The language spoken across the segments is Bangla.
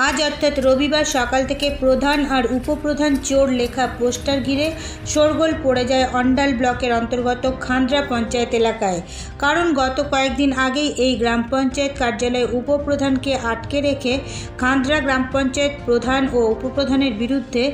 আজ অর্থাৎ রবিবার সকাল থেকে প্রধান আর উপপ্রধান চোর লেখা পোস্টার ঘিরে শোরগোল পড়ে যায় অন্ডাল ব্লকের অন্তর্গত খান্দ্রা পঞ্চায়েত এলাকায়। কারণ গত কয়েকদিন আগেই এই গ্রাম পঞ্চায়েত কার্যালয়ে উপপ্রধানকে আটকে রেখে খান্দ্রা গ্রাম পঞ্চায়েত প্রধান ও উপপ্রধানের বিরুদ্ধে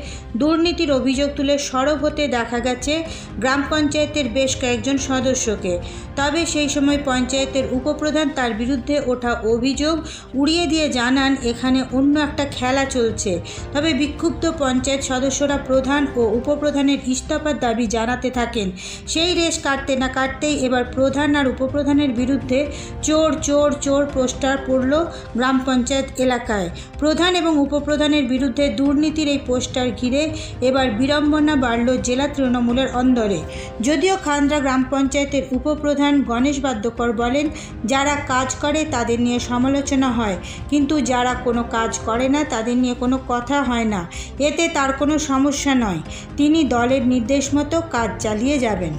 দুর্নীতির অভিযোগ তুলে সরব হতে দেখা গেছে গ্রাম পঞ্চায়েতের বেশ কয়েকজন সদস্যকে। তবে সেই সময় পঞ্চায়েতের উপপ্রধান তার বিরুদ্ধে ওঠা অভিযোগ উড়িয়ে দিয়ে জানান এখানে অন্য একটা খেলা চলছে। তবে বিক্ষুব্ধ পঞ্চায়েত সদস্যরা প্রধান ও উপপ্রধানের ইস্তফার দাবি জানাতে থাকেন। সেই রেশ কাটতে না কাটতেই এবার প্রধান আর উপপ্রধানের বিরুদ্ধে চোর চোর চোর পোস্টার পড়ল গ্রাম পঞ্চায়েত এলাকায়। প্রধান এবং উপপ্রধানের বিরুদ্ধে দুর্নীতির এই পোস্টার ঘিরে এবার বিড়ম্বনা বাড়ল জেলা তৃণমূলের অন্দরে। যদিও খান্দ্রা গ্রাম পঞ্চায়েতের উপপ্রধান গণেশ বাদ্যকর বলেন, যারা কাজ করে তাদের নিয়ে সমালোচনা হয়, কিন্তু যারা কোনো কাজ করে না তাদের নিয়ে কোনো কথা হয় না। এতে তার কোনো সমস্যা নয়, তিনি দলের নির্দেশ মতো কাজ চালিয়ে যাবেন।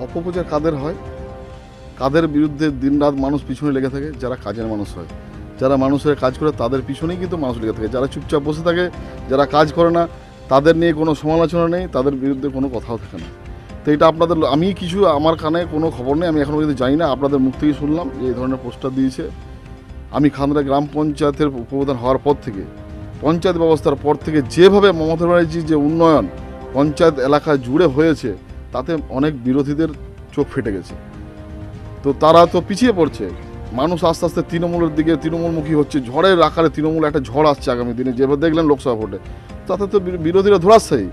অপপ্রচার কাদের হয়, কাদের বিরুদ্ধে দিনরাত মানুষ পিছনে লেগে থাকে? যারা কাজের মানুষ হয়, যারা মানুষের কাজ করে তাদের পিছনেই কিন্তু মানুষ লেগে থাকে। যারা চুপচাপ বসে থাকে, যারা কাজ করে না, তাদের নিয়ে কোনো সমালোচনা নেই, তাদের বিরুদ্ধে কোনো কথাও থাকে না। তো এটা আপনাদের, আমি কিছু আমার কানে কোনো খবর নেই, আমি এখনও পর্যন্ত জানি না, আপনাদের মুখ থেকেই শুনলাম যে এই ধরনের পোস্টার দিয়েছে। আমি খান্দ্রা গ্রাম পঞ্চায়েতের উপপ্রধান হওয়ার পর থেকে, পঞ্চায়েত ব্যবস্থার পর থেকে যেভাবে মমতা ব্যানার্জির যে উন্নয়ন পঞ্চায়েত এলাকা জুড়ে হয়েছে, তাতে অনেক বিরোধীদের চোখ ফেটে গেছে। তো তারা তো পিছিয়ে পড়ছে, মানুষ আস্তে আস্তে তৃণমূলের দিকে তৃণমূলমুখী হচ্ছে। ঝড়ের আকারে তৃণমূল একটা ঝড় আসছে আগামী দিনে, যেভাবে দেখলেন লোকসভা ভোটে, তাতে তো বিরোধীরা ধরাশায়ী।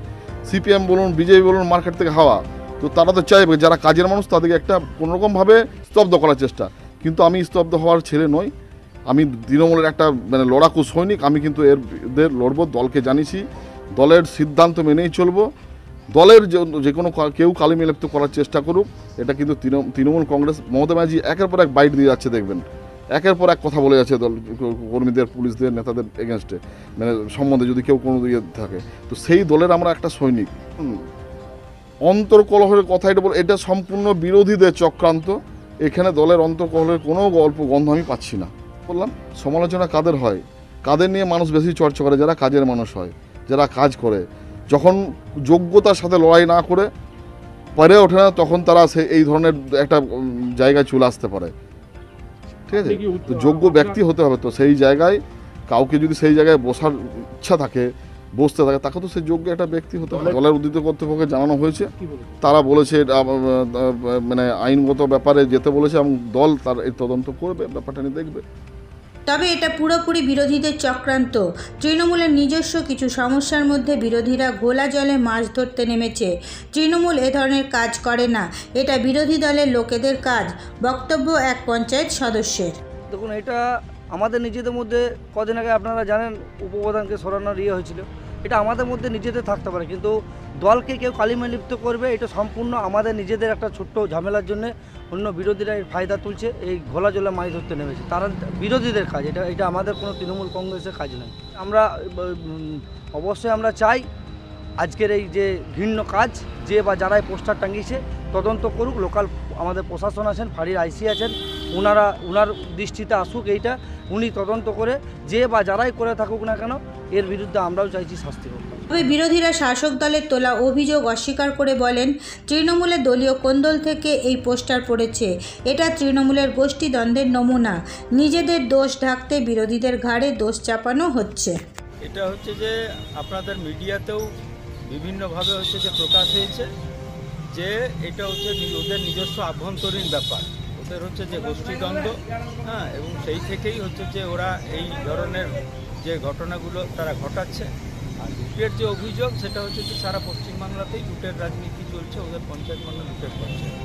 সিপিএম বলুন, বিজেপি বলুন, মার্কেট থেকে হাওয়া। তো তারা তো চাইবে যারা কাজের মানুষ তাদেরকে একটা কোনোরকমভাবে স্তব্ধ করার চেষ্টা। কিন্তু আমি স্তব্ধ হওয়ার ছেলে নই, আমি তৃণমূলের একটা লড়াকু সৈনিক। আমি কিন্তু এদের লড়বো, দলকে জানিয়েছি, দলের সিদ্ধান্ত মেনেই চলবো। দলের যে কোনো কেউ কালিমালিপ্ত করার চেষ্টা করুক, এটা কিন্তু তৃণমূল কংগ্রেস, মমতা ব্যানার্জি একের পর এক বাইট দিয়ে যাচ্ছে, দেখবেন একের পর এক কথা বলে যাচ্ছে দল কর্মীদের, পুলিশদের, নেতাদের এগেনস্টে, সম্বন্ধে যদি কেউ কোনো ইয়ে থাকে। তো সেই দলের আমরা একটা সৈনিক। অন্তর্কলহের কথা এটা বলে, এটা সম্পূর্ণ বিরোধীদের চক্রান্ত। এখানে দলের অন্তর্কলহের কোনো গল্প গন্ধ আমি পাচ্ছি না। বললাম, সমালোচনা কাদের হয়, কাদের নিয়ে মানুষ বেশি চর্চা করে? যারা কাজের মানুষ হয়, যারা কাজ করে। যখন যোগ্যতার সাথে লড়াই না করে পারে ওঠে না, তখন তারা এই ধরনের একটা জায়গায় চলে আসতে পারে। ঠিক আছে, তো যোগ্য ব্যক্তি হতে হবে। তো সেই জায়গায় কাউকে যদি সেই জায়গায় বসার ইচ্ছা থাকে, বসতে থাকে, তাকে তো সেই যোগ্য একটা ব্যক্তি হতে হবে। দলের উদ্যোগ কর্তৃপক্ষকে জানানো হয়েছে, তারা বলেছে আইনগত ব্যাপারে যেতে বলেছে, এবং দল তার এই তদন্ত করবে, ব্যাপারটা নিয়ে দেখবে। তবে এটা পুরোপুরি বিরোধীদের চক্রান্ত। তৃণমূলের নিজস্ব কিছু সমস্যার মধ্যে বিরোধীরা গোলা জলে মাছ ধরতে নেমেছে। তৃণমূল এ ধরনের কাজ করে না, এটা বিরোধী দলের লোকেদের কাজ, বক্তব্য এক পঞ্চায়েত সদস্যের। দেখুন, এটা আমাদের নিজেদের মধ্যে, কদিন আগে আপনারা জানেন উপপ্রধানকে সরানোর হয়েছিল, এটা আমাদের মধ্যে নিজেদের থাকতে পারে, কিন্তু দলকে কেউ কালিমালিপ্ত করবে, এটা সম্পূর্ণ আমাদের নিজেদের একটা ছোট্ট ঝামেলার জন্য অন্য বিরোধীরা এর ফায়দা তুলছে, এই ঘোলা জলে মাছ ধরতে নেমেছে। তারা বিরোধীদের কাজ, এটা আমাদের কোনো তৃণমূল কংগ্রেসের কাজ নয়। আমরা অবশ্যই আমরা চাই আজকের এই যে ঘৃণ্য কাজ, যে বা যারাই পোস্টার টাঙিয়েছে তদন্ত করুক। লোকাল আমাদের প্রশাসন আছেন, ফাঁড়ির আইসি আছেন, ওনার দৃষ্টিতে আসুক এইটা, উনি তদন্ত করে যে বা যারাই করে থাকুক না কেন, এর বিরুদ্ধে আমরাও চাইছি শাস্তি হোক। তবে বিরোধীরা শাসক দলের তোলা অভিযোগ অস্বীকার করে বলেন, তৃণমূলের দলীয় কোন্দল থেকে এই পোস্টার পড়েছে। এটা তৃণমূলের গোষ্ঠীদ্বন্দ্বের নমুনা। নিজেদের দোষ ঢাকতে বিরোধীদের ঘাড়ে দোষ চাপানো হচ্ছে। এটা হচ্ছে যে আপনাদের মিডিয়াতেও বিভিন্নভাবে হচ্ছে যে প্রকাশ হয়েছে যে এটা হচ্ছে ওদের নিজস্ব আভ্যন্তরীণ ব্যাপার, ওদের হচ্ছে যে গোষ্ঠীদ্বন্দ্ব, হ্যাঁ, এবং সেই থেকেই হচ্ছে যে ওরা এই ধরনের যে ঘটনাগুলো তারা ঘটাচ্ছে। আর লুটের যে অভিযোগ, সেটা হচ্ছে যে সারা পশ্চিমবাংলাতেই লুটের রাজনীতি চলছে, ওদের পঞ্চায়েত মানে লুটের পঞ্চায়েত।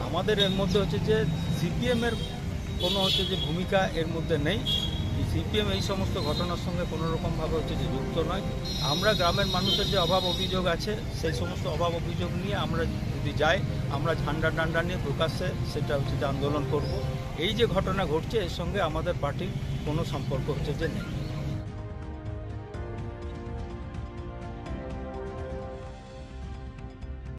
আমাদের এর মধ্যে হচ্ছে যে সিপিএমের কোনো হচ্ছে যে ভূমিকা এর মধ্যে নেই। সিপিএম এই সমস্ত ঘটনার সঙ্গে কোনো রকমভাবে হচ্ছে যে যুক্ত নয়। আমরা গ্রামের মানুষের যে অভাব অভিযোগ আছে, সেই সমস্ত অভাব অভিযোগ নিয়ে আমরা যদি যাই, আমরা ঝান্ডা ডান্ডা নিয়ে প্রকাশ্যে সেটা হচ্ছে যে আন্দোলন করব। এই যে ঘটনা ঘটছে, এর সঙ্গে আমাদের পার্টির কোনো সম্পর্ক হচ্ছে যে নেই।